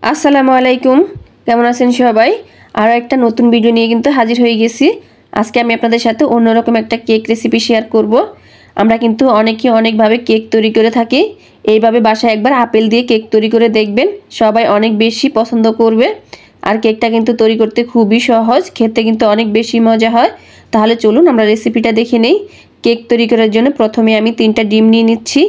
আসসালামু আলাইকুম, কেমন আছেন সবাই? আরও একটা নতুন ভিডিও নিয়ে কিন্তু হাজির হয়ে গেছি। আজকে আমি আপনাদের সাথে অন্যরকম একটা কেক রেসিপি শেয়ার করব। আমরা কিন্তু অনেকেই অনেকভাবে কেক তৈরি করে থাকি। এইভাবে বাসায় একবার আপেল দিয়ে কেক তৈরি করে দেখবেন, সবাই অনেক বেশি পছন্দ করবে। আর কেকটা কিন্তু তৈরি করতে খুবই সহজ, খেতে কিন্তু অনেক বেশি মজা হয়। তাহলে চলুন আমরা রেসিপিটা দেখে নেই। কেক তৈরি করার জন্য প্রথমে আমি 3টা ডিম নিয়ে নিচ্ছি।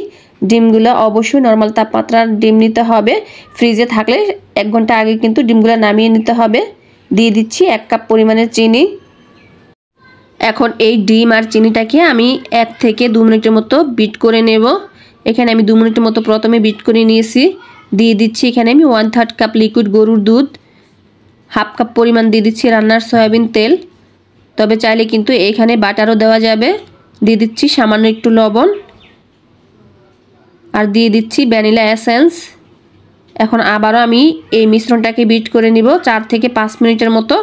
ডিমগুলো অবশ্যই নর্মাল তাপমাত্রার ডিম নিতে হবে। ফ্রিজে থাকলে 1 ঘন্টা আগে কিন্তু ডিমগুলো নামিয়ে নিতে হবে। দিয়ে দিচ্ছি 1 কাপ পরিমাণের চিনি। এখন এই ডিম আর চিনিটাকে আমি 1 থেকে 2 মিনিটের মতো বিট করে নেব। এখানে আমি 2 মিনিটের মতো প্রথমে বিট করে নিয়েছি। দিয়ে দিচ্ছি এখানে আমি 1/3 কাপ লিকুইড গরুর দুধ, 1/2 কাপ পরিমাণ দিয়ে দিচ্ছি রান্নার সয়াবিন তেল, তবে চাইলে কিন্তু এখানে বাটারও দেওয়া যাবে। দিয়ে দিচ্ছি সামান্য একটু লবণ আর দিয়ে দিচ্ছি ভ্যানিলা এসেন্স। এখন আবারও আমি এই মিশ্রণটাকে বিট করে নিব 4 থেকে 5 মিনিটের মতো।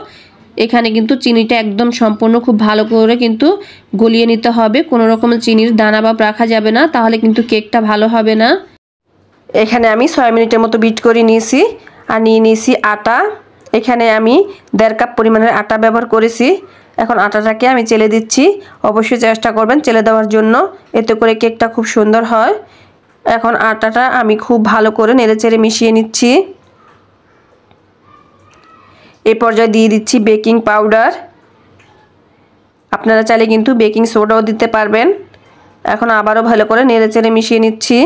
এখানে কিন্তু চিনিটা একদম সম্পূর্ণ খুব ভালো করে কিন্তু গলিয়ে নিতে হবে। কোনো রকমের চিনির দানা বা রাখা যাবে না, তাহলে কিন্তু কেকটা ভালো হবে না। এখানে আমি 6 মিনিটের মতো বিট করে নিয়েছি। আর নিয়ে নিয়েছি আটা। এখানে আমি 1.5 কাপ পরিমাণের আটা ব্যবহার করেছি। এখন আটাটাকে আমি চেলে দিচ্ছি। অবশ্যই চেষ্টা করবেন চেলে দেওয়ার জন্য, এতে করে কেকটা খুব সুন্দর হয়। এখন আটাটা আমি খুব ভালো করে নেড়েচেড়ে মিশিয়ে নিচ্ছি। এই পর্যায়ে দিয়ে দিচ্ছি বেকিং পাউডার। আপনারা চাইলে কিন্তু বেকিং সোডাও দিতে পারবেন। এখন আবারও ভালো করে নেড়েচেড়ে মিশিয়ে নিচ্ছি।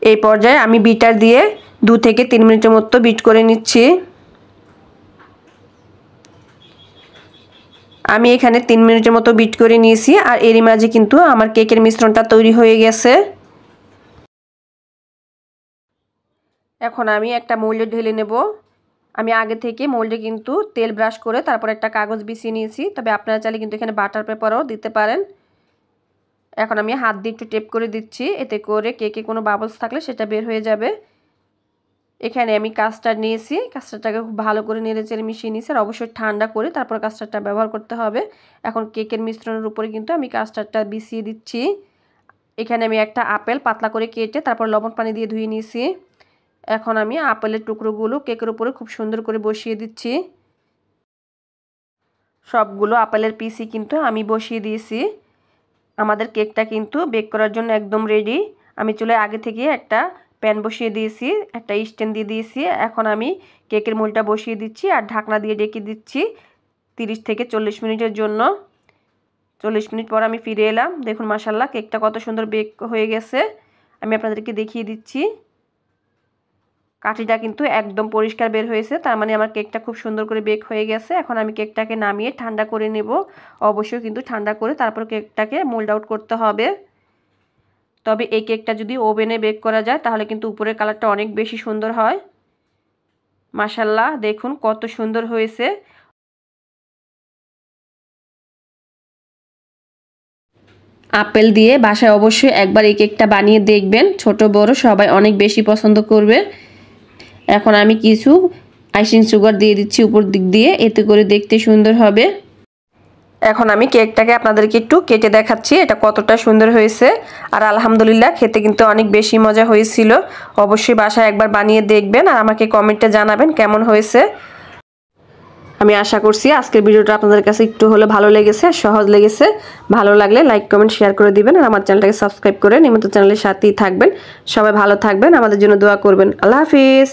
এই পর্যায়ে আমি বিটার দিয়ে 2 থেকে 3 মিনিটের মতো বিট করে নিচ্ছি। আমি এখানে 3 মিনিটের মতো বিট করে নিয়েছি। আর এরই মাঝে কিন্তু আমার কেকের মিশ্রণটা তৈরি হয়ে গেছে। এখন আমি একটা মোল্ডে ঢেলে নেব। আমি আগে থেকে মোল্ডে কিন্তু তেল ব্রাশ করে তারপর একটা কাগজ বিছিয়ে নিয়েছি, তবে আপনারা চাইলে কিন্তু এখানে বাটার পেপারও দিতে পারেন। এখন আমি হাত দিয়ে একটু টেপ করে দিচ্ছি, এতে করে কেকে কোনো বাবলস থাকলে সেটা বের হয়ে যাবে। এখানে আমি কাস্টার্ড নিয়েছি, কাস্টার্ডটাকে খুব ভালো করে নেড়েচেড়ে মিশিয়ে নিয়েছি। আর অবশ্যই ঠান্ডা করে তারপর কাস্টার্ডটা ব্যবহার করতে হবে। এখন কেকের মিশ্রণের উপরে কিন্তু আমি কাস্টার্ডটা বিছিয়ে দিচ্ছি। এখানে আমি একটা আপেল পাতলা করে কেটে তারপর লবণ পানি দিয়ে ধুয়ে নিয়েছি। এখন আমি আপেলের টুকরোগুলো কেকের উপরে খুব সুন্দর করে বসিয়ে দিচ্ছি। সবগুলো আপেলের পিসই কিন্তু আমি বসিয়ে দিয়েছি। আমাদের কেকটা কিন্তু বেক করার জন্য একদম রেডি। আমি চুলায় আগে থেকে একটা প্যান বসিয়ে দিয়েছি, একটা স্ট্যান্ড দিয়ে দিয়েছি। এখন আমি কেকের মোল্ডটা বসিয়ে দিচ্ছি আর ঢাকনা দিয়ে ঢেকে দিচ্ছি 30 থেকে 40 মিনিটের জন্য। 40 মিনিট পর আমি ফিরে এলাম। দেখুন মাশাআল্লাহ কেকটা কত সুন্দর বেক হয়ে গেছে। আমি আপনাদেরকে দেখিয়ে দিচ্ছি। কাঠিটা কিন্তু একদম পরিষ্কার বের হয়েছে, তার মানে আমার কেকটা খুব সুন্দর করে বেক হয়ে গেছে। এখন আমি কেকটাকে নামিয়ে ঠান্ডা করে নেব। অবশ্যই কিন্তু ঠান্ডা করে তারপর কেকটাকে মোল্ড আউট করতে হবে। তবে এই কেকটা যদি ওভেনে বেক করা যায় তাহলে কিন্তু উপরের কালারটা অনেক বেশি সুন্দর হয়। মাশাআল্লাহ দেখুন কত সুন্দর হয়েছে। আপেল দিয়ে বাসায় অবশ্যই একবার এই কেকটা বানিয়ে দেখবেন, ছোট বড় সবাই অনেক বেশি পছন্দ করবে। এখন আমি কিছু আইসিং সুগার দিয়ে দিচ্ছি উপর দিক দিয়ে, এতে করে দেখতে সুন্দর হবে। এখন আমি কেকটাকে আপনাদেরকে একটু কেটে দেখাচ্ছি এটা কতটা সুন্দর হয়েছে। আর আলহামদুলিল্লাহ খেতে কিন্তু অনেক বেশি মজা হয়েছিল। অবশ্যই বাসায় একবার বানিয়ে দেখবেন আর আমাকে কমেন্টে জানাবেন কেমন হয়েছে। আমি আশা করছি আজকের ভিডিওটা আপনাদের কাছে একটু হলে ভালো লেগেছে, সহজ লেগেছে। ভালো লাগলে লাইক কমেন্ট শেয়ার করে দিবেন আর আমার চ্যানেলটাকে সাবস্ক্রাইব করে নিয়মিত চ্যানেলের সাথেই থাকবেন। সবাই ভালো থাকবেন, আমাদের জন্য দোয়া করবেন। আল্লাহ হাফিজ।